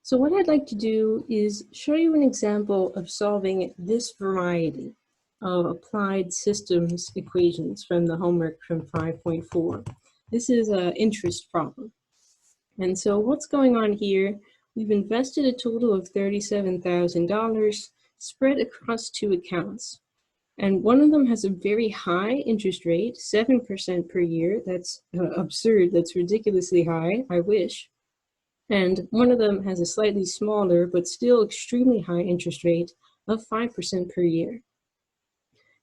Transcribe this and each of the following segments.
So what I'd like to do is show you an example of solving this variety of applied systems equations from the homework from 5.4. This is an interest problem. And so what's going on here, we've invested a total of $37,000 spread across two accounts. And one of them has a very high interest rate, 7% per year. That's absurd, that's ridiculously high, I wish. And one of them has a slightly smaller, but still extremely high interest rate of 5% per year.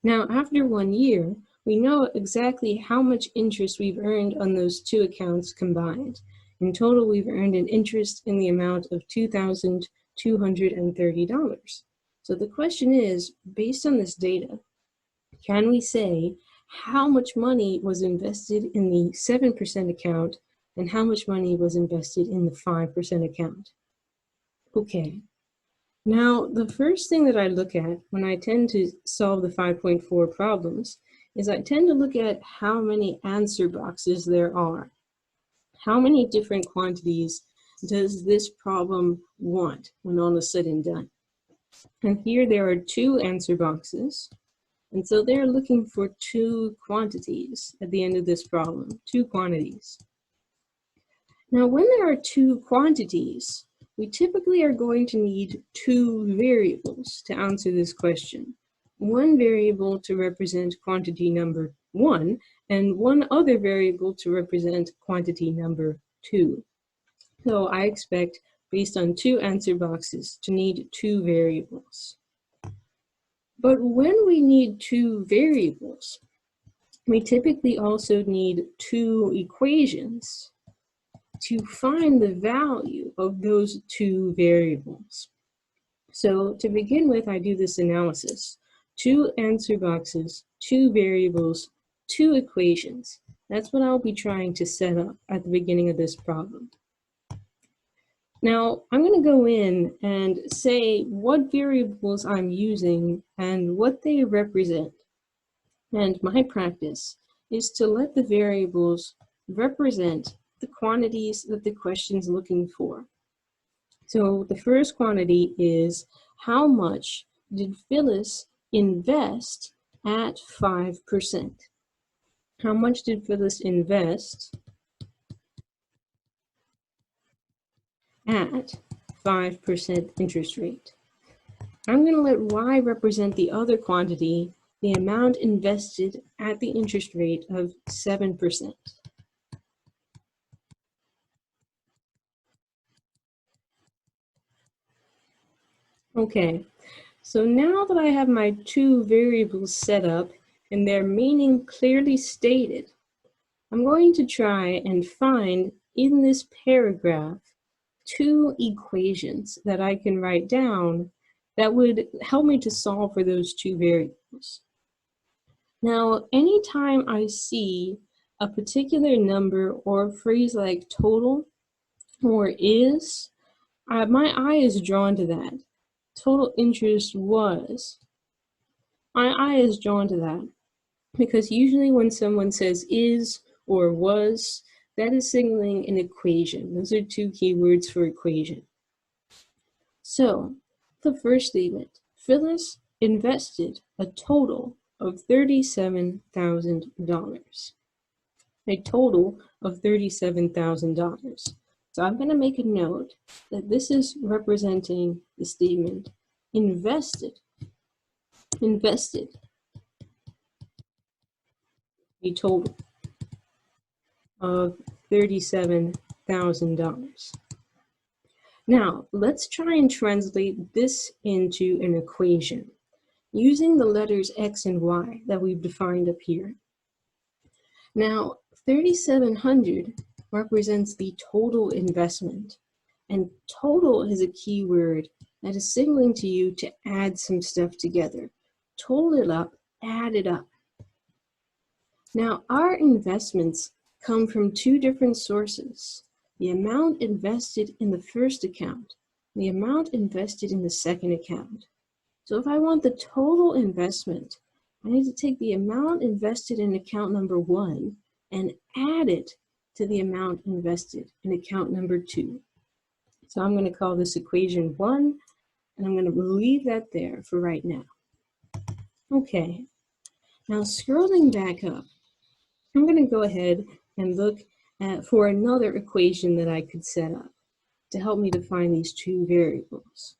Now, after 1 year, we know exactly how much interest we've earned on those two accounts combined. In total, we've earned an interest in the amount of $2,230. So the question is, based on this data, can we say how much money was invested in the 7% account and how much money was invested in the 5% account? Okay, now the first thing that I look at when I tend to solve the 5.4 problems is I tend to look at how many answer boxes there are. How many different quantities does this problem want when all is said and done? And here there are two answer boxes. And so they're looking for two quantities at the end of this problem, two quantities. Now, when there are two quantities, we typically are going to need two variables to answer this question. One variable to represent quantity number 1, and one other variable to represent quantity number 2. So I expect, based on two answer boxes, to need two variables. But when we need two variables, we typically also need two equations to find the value of those two variables. So to begin with, I do this analysis. Two answer boxes, two variables, two equations. That's what I'll be trying to set up at the beginning of this problem. Now, I'm going to go in and say what variables I'm using and what they represent. And my practice is to let the variables represent the quantities that the question's looking for. So the first quantity is how much did Phyllis invest at 5%? How much did Phyllis invest at 5% interest rate? I'm going to let y represent the other quantity, the amount invested at the interest rate of 7%. Okay, so now that I have my two variables set up and their meaning clearly stated, I'm going to try and find in this paragraph two equations that I can write down that would help me to solve for those two variables. Now, anytime I see a particular number or a phrase like total or is, my eye is drawn to that. Total interest was. My eye is drawn to that because usually when someone says is or was, that is signaling an equation. Those are two keywords for equation. So, the first statement, Phyllis invested a total of $37,000. A total of $37,000. So I'm going to make a note that this is representing the statement invested. Invested. A total of $37,000. Now, let's try and translate this into an equation using the letters x and y that we've defined up here. Now, 3,700 represents the total investment, and total is a keyword that is signaling to you to add some stuff together. Total it up, add it up. Now, our investments come from two different sources. The amount invested in the first account, the amount invested in the second account. So if I want the total investment, I need to take the amount invested in account number 1 and add it to the amount invested in account number 2. So I'm going to call this equation 1, and I'm going to leave that there for right now. Okay, now scrolling back up, I'm going to go ahead and look for another equation that I could set up to help me define these two variables.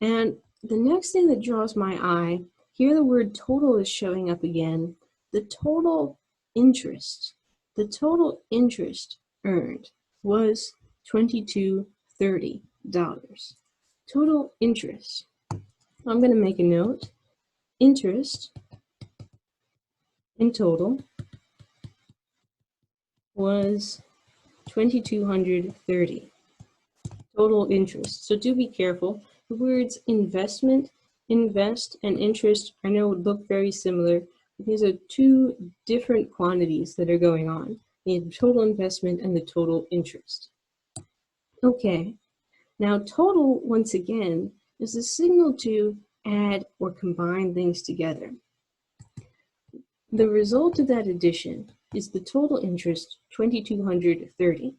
And the next thing that draws my eye, here the word total is showing up again. The total interest earned was $22.30. Total interest. I'm going to make a note. Interest in total was $2,230. Total interest. So do be careful. The words investment, invest, and interest I know would look very similar. These are two different quantities that are going on. The total investment and the total interest. Okay, now total, once again, is a signal to add or combine things together. The result of that addition is the total interest, $2,230.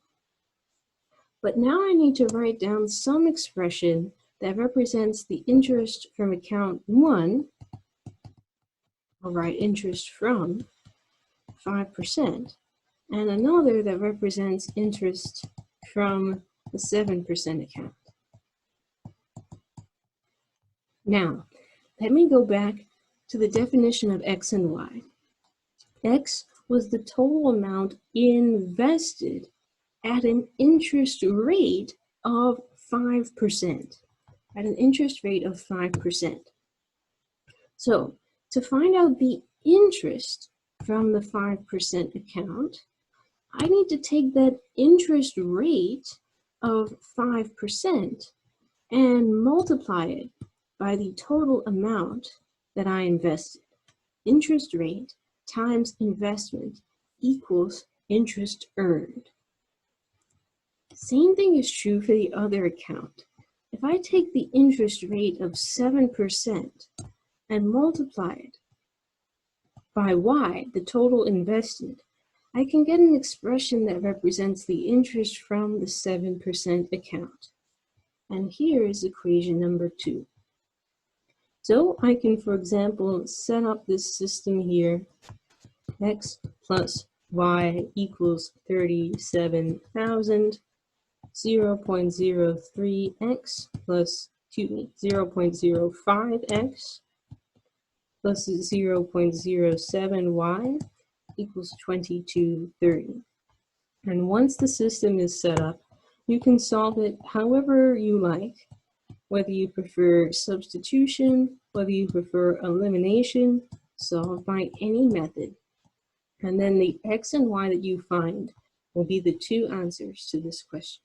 But now I need to write down some expression that represents the interest from account 1. I'll write interest from 5%, and another that represents interest from the 7% account. Now, let me go back to the definition of X and Y. X was the total amount invested at an interest rate of 5%. At an interest rate of 5%. So, to find out the interest from the 5% account, I need to take that interest rate of 5% and multiply it by the total amount that I invested. Interest rate times investment equals interest earned. Same thing is true for the other account. If I take the interest rate of 7% and multiply it by Y, the total invested, I can get an expression that represents the interest from the 7% account. And here is equation number 2. So I can, for example, set up this system here. X plus Y equals 37,000. 0.03x plus 0.05x plus 0.07y equals 2230. And once the system is set up, you can solve it however you like, whether you prefer substitution, whether you prefer elimination, solve by any method. And then the X and Y that you find will be the two answers to this question.